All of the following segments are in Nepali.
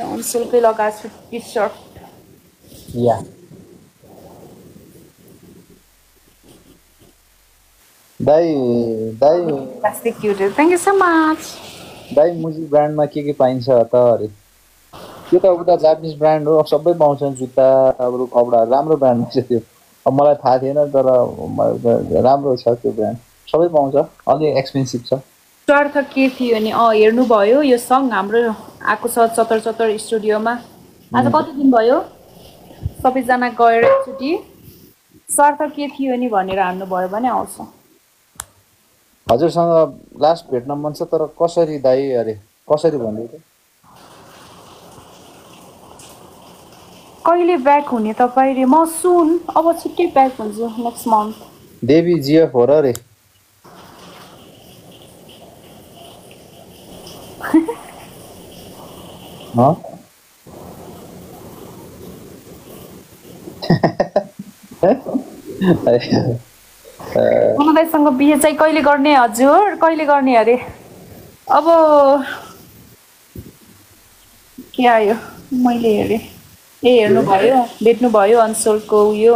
अनसोलकै लगाएको छु टी सर्ट या दाइ दाइ plastic cute thank you so much दाइ मुजी ब्रान्डमा के पाइन्छ त अरे त्यो त उता जापानिज ब्रान्ड हो सबै पाउँछ जुत्ता अरू कपडा राम्रो ब्रान्ड छ त्यो अब मलाई थाहा थिएन तर राम्रो छ त्यो ब्रान्ड सबै पाउँछ अलि एक्सपेन्सिभ छ स्वार्थ के थियो नि हेर्नुभयो यो सङ हाम्रो आएको छ चतर चतर स्टुडियोमा आज कति दिन भयो सबैजना गएर एकचोटि स्वार्थ के थियो नि भनेर हान्नुभयो भने आउँछ हजुरसँग लास्ट भेट्न मन छ तर कसरी दाइ अरे कसरी भन्दै थियो कहिले ब्याक हुने तपाईँ रे म सुन अब छिट्टै ब्याक हुन्छु नेक्स्ट मन्थ देवी जिएफ हो र रे दाइसँग बिहे चाहिँ कहिले गर्ने हजुर कहिले गर्ने अरे अब के आयो मैले हेरेँ हेर्नुभयो भेट्नुभयो अनसोलको उयो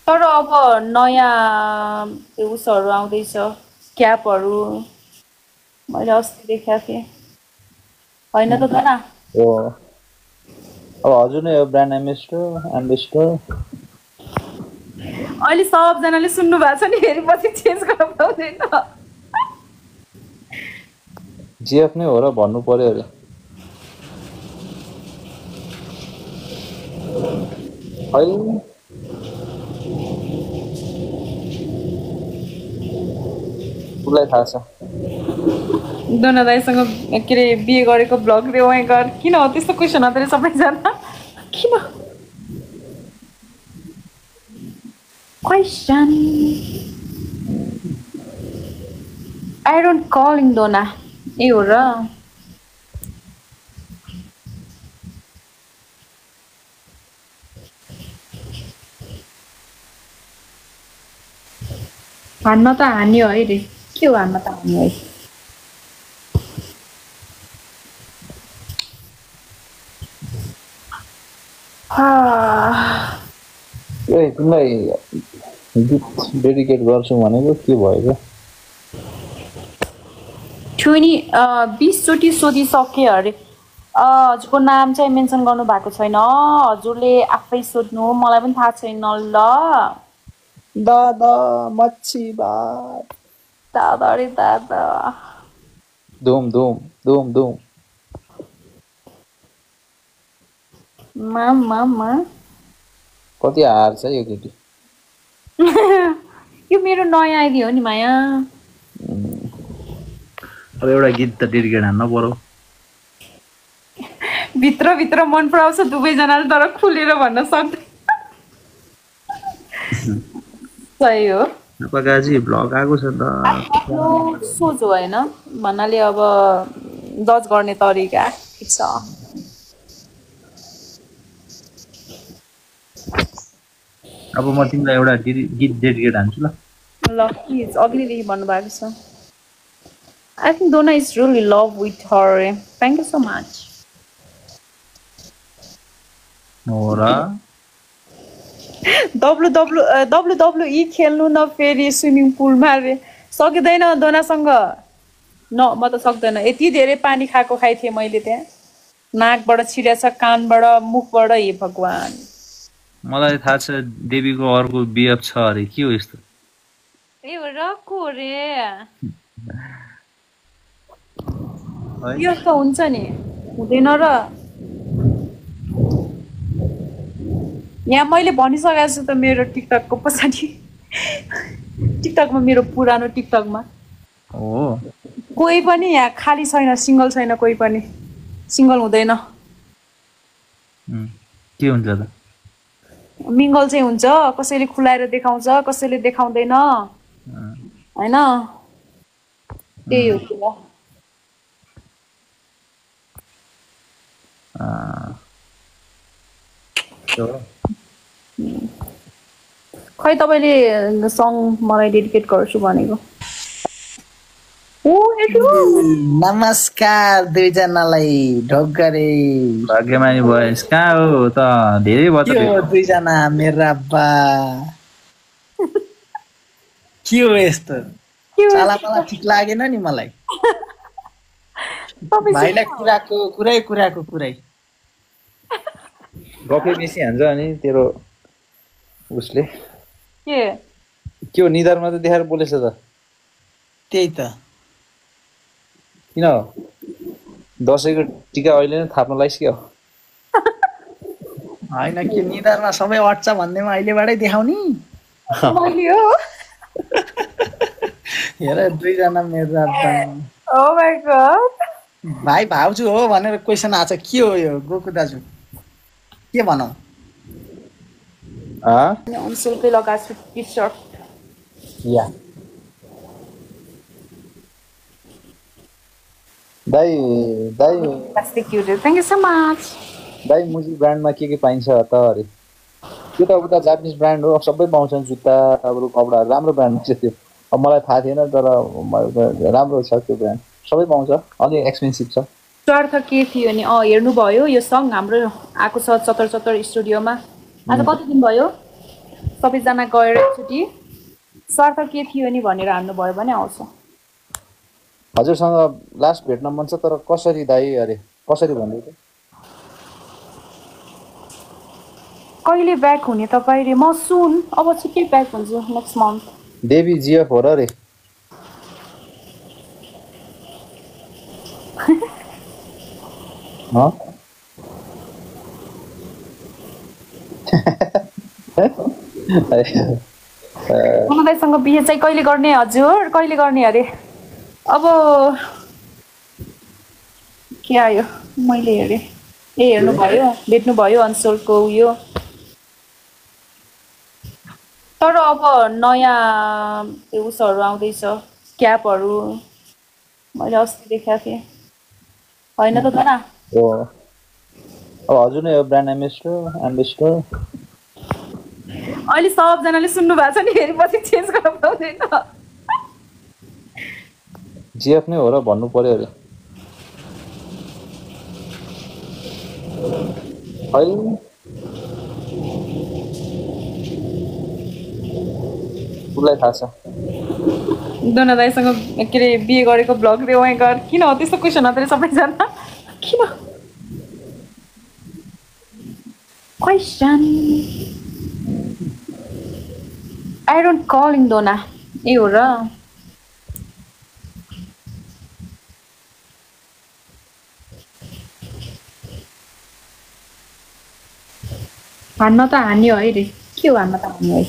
तर अब नयाँ उसहरू आउँदैछ क्यापहरू मैले अस्ति देखाएको थिएँ होइन त दादा अब हजुर नै हो ब्रान्ड एम्बेसडर अहिले सबजनाले सुन्नु भएको छ नि फेरि पछि चेन्ज गर्न पाउँदैन जिएफ नै हो र भन्नु पर्यो अरे उसलाई थाहा छ दोना दाइसँग के अरे बिहे गरेको ब्लग रे उहाँ गर किन हो त्यस्तो क्वेसन आउँदैन सबैजना किन क्वेसन आई डोन्ट कलिङ दोना ए हो र हान्न त हान्यो है रे के हो हान्न त हान्यो है तिमीलाई गीत डेडिकेट गर्छु भनेको के भयो 20 चोटि सोधिसके अरे हजुरको नाम चाहिँ मेन्सन गर्नु भएको छैन हजुरले आफै सोध्नु मलाई पनि थाहा छैन ल दादा मच्छी भात दादा रे दादा धुम धुम धुम धुम मा कति हार्छ यो केटी यो मेरो नयाँ आइडी हो नि माया अब एउटा गीत त डेडिकेट हान्न पर्यो भित्र भित्र मन पराउँछ दुवैजनाले तर खुलेर भन्न सक्दैन सही हो पकाजी ब्लग आएको छ त सोच हो हैन भन्नाले अब जज गर्ने तरिका छ अब म तिमीलाई एउटा गीत डेडिकेट हान्छु ल प्लिज अघिदेखि भन्नुभएको छ I think Donna is really in love with her. Thank you so much. Nora. WWE खेल्नु न फेरि स्विमिङ पुलमा रे सकिँदैन दोनासँग न म त सक्दैन यति धेरै पानी खाएको खाइथिएँ मैले त्यहाँ नाकबाट छिरेछ कानबाट मुखबाट हे भगवान मलाई थाहा छ देवीको अर्को बिएफ छ अरे के हो यस्तो ए रको रे यो त हुन्छ नि हुँदैन र यहाँ मैले भनिसकेको छु त मेरो टिकटकको पछाडि टिकटकमा मेरो पुरानो टिकटकमा हो कोही पनि यहाँ खाली छैन सिंगल छैन कोही पनि सिंगल हुँदैन के हुन्छ त मिंगल चाहिँ हुन्छ कसैले खुलाएर देखाउँछ कसैले देखाउँदैन हैन त्यही हो कुरा खै तपाईले सङ मलाई डेडिकेट गर्छु भनेको ओ नमस्कार दुईजनालाई ढोकरे भाग्यमानी भएस कहाँ हो त धेरै भयो के हो दुईजना मेरा बा के हो यस्तो चालापाला ठिक लागेन नि मलाई भाइलाई कुराको कुरै गफै बेसी हान्छ अनि तेरो उसले के के हो निधारमा त देखाएर बोलेछ त त्यही त किन दसैँको टिका अहिले नै थाप्न लाइस क्या होइन के निधारमा सबै अट्छ भन्दैमा अहिलेबाटै देखाउने मैले हो हेर दुईजना मेरा बा ओ माय गॉड भाइ भाउजू हो भनेर क्वेसन आछ के हो यो गोकु दाजु के भनौँ अन्सुलकै लगाएको छु टी सर्ट या दाइ दाइ plastic cute thank you so much दाइ मुजी ब्रान्डमा के पाइन्छ त अरे त्यो त उता जापानिज ब्रान्ड हो सबै पाउँछन् जुत्ता अरू कपडा राम्रो ब्रान्ड छ त्यो अब मलाई थाहा थिएन तर राम्रो छ त्यो ब्रान्ड सबै पाउँछ अलि एक्सपेन्सिभ छ स्वार्थ के थियो नि हेर्नुभयो यो सङ हाम्रो आएको छ 77 स्टुडियोमा आज कति दिन भयो सबैजना गएर एकचोटि स्वार्थ के थियो नि भनेर हान्नुभयो भने आउँछ हजुरसँग लास्ट भेट्न मन छ तर कसरी दाइ अरे कसरी भन्दै थियो कहिले ब्याक हुने तपाईले म सुन अब छिट्टै ब्याक हुन्छु नेक्स्ट मन्थ देवी जिएफ हो र रे मनदाईसँग बिहे चाहिँ कहिले गर्ने हजुर कहिले गर्ने अरे अब के आयो मैले हेरेँ हेर्नुभयो भेट्नुभयो अन्सोलको उयो तर अब नयाँ उसहरू आउँदैछ क्यापहरू मैले अस्ति देखाएको थिएँ होइन त धना अब हजुर नै हो ब्रान्ड एम्बेसडर अहिले सबजनाले सुन्नु भएको छ नि फेरि पछि चेन्ज गर्न पाउँदैन जिएफ नै हो र भन्नु पर्यो अरे उसलाई थाहा छ दोना दाईसँग के अरे बिहे गरेको ब्लग रे उहाँ गर किन हो त्यस्तो क्वेसन हो सबैजना किन क्वेसन आई डोन्ट कलिङ दोना ए हो र हान्न त हान्यो है रे के हो हान्न त हान्यो है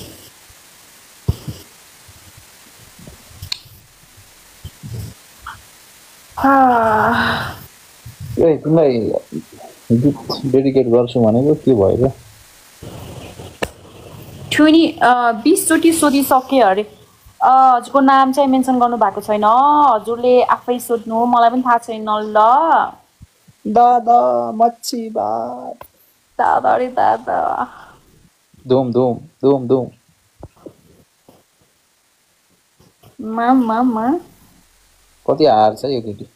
ए तिमीलाई गीत डेडिकेट गर्छु भनेको के भयो र 20 चोटि सोधिसके अरे हजुरको नाम चाहिँ मेन्सन गर्नु भएको छैन हजुरले आफै सोध्नु मलाई पनि थाहा छैन ल दादा मच्छी भात दादा रे दादा धुम धुम धुम धुम मा कति हार छ यो केटी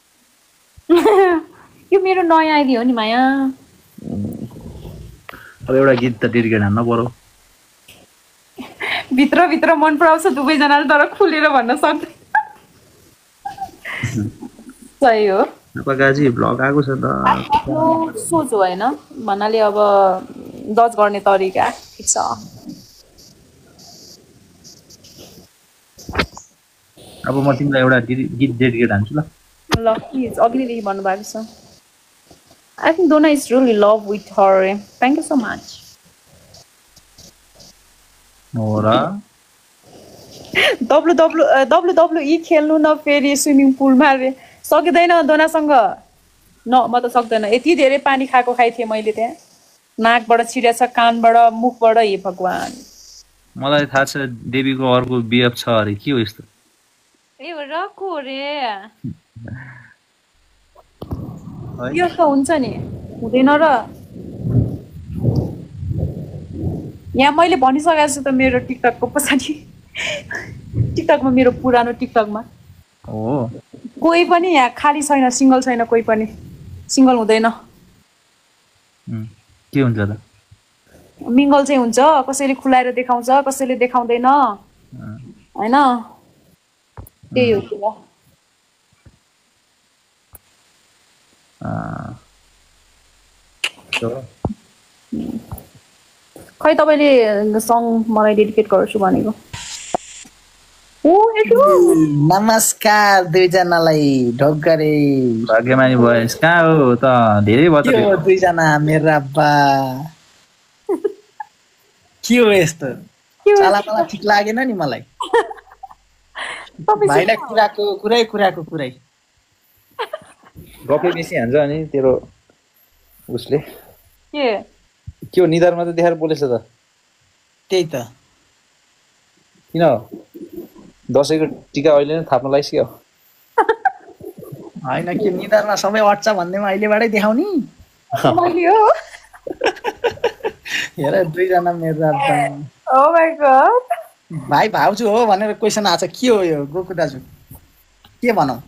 यो मेरो नयाँ आइडी हो नि माया अब एउटा गीत त डेडिकेट हान्न पर्यो भित्र भित्र मन पराउँछ दुवैजनाले तर खुलेर भन्न सक्दैन सही हो नेपालकाजी ब्लग आएको छ त आफ्नो सोच हो होइन भन्नाले अब जज गर्ने तरिका ठिक छ अब म तिमीलाई एउटा गीत डेडिकेट हान्छु ल ल प्लिज अघिदेखि भन्नुभएको छ आई थिङ्क दोना is really love with her thank you so much हो र WWE खेल्नु न फेरि स्विमिङ पुलमा सकिँदैन दोनासँग न म त सक्दैन यति धेरै पानी खाइ थिएँ मैले त्यहाँ नाकबाट छिरेछ कानबाट मुखबाट हे भगवान मलाई थाहा छ देवीको अर्को बिएफ छ अरे के हो यस्तो ए रको रे यो त हुन्छ नि हुँदैन र यहाँ मैले भनिसकेको छु त मेरो टिकटकको पछाडि टिकटकमा मेरो पुरानो टिकटकमा हो कोही पनि यहाँ खाली छैन, सिङ्गल छैन, कोही पनि सिङ्गल हुँदैन। के हुन्छ त? मिङ्गल चाहिँ हुन्छ, कसैले खुलाएर देखाउँछ, कसैले देखाउँदैन होइन, त्यही हो कुरा। खै तपाईँले सङ मलाई डेडिकेट गर्छु भनेको। नमस्कार दुईजनालाई ढोकरे। भाग्यमानी भएस कहाँ हो त? धेरै भयो के हो दुईजना मेरा बा? के हो यस्तो? चालापाला ठिक लागेन नि मलाई। भाइलाई कुराको कुरै गफै बेसी हान्छ अनि तेरो उसले के हो निधारमा त देखाएर बोलेछ त? त्यही त। किन दसैँको टिका अहिले नै थाप्न लागिसक्यो? होइन के निधारमा सबै अट्छ भन्दैमा अहिलेबाटै देखाउने? हेर दुईजना मेरा बा। Oh my God. भाइ भाउजू हो भनेर क्वेसन आछ, के हो यो गोकु दाजु? के भनौँ?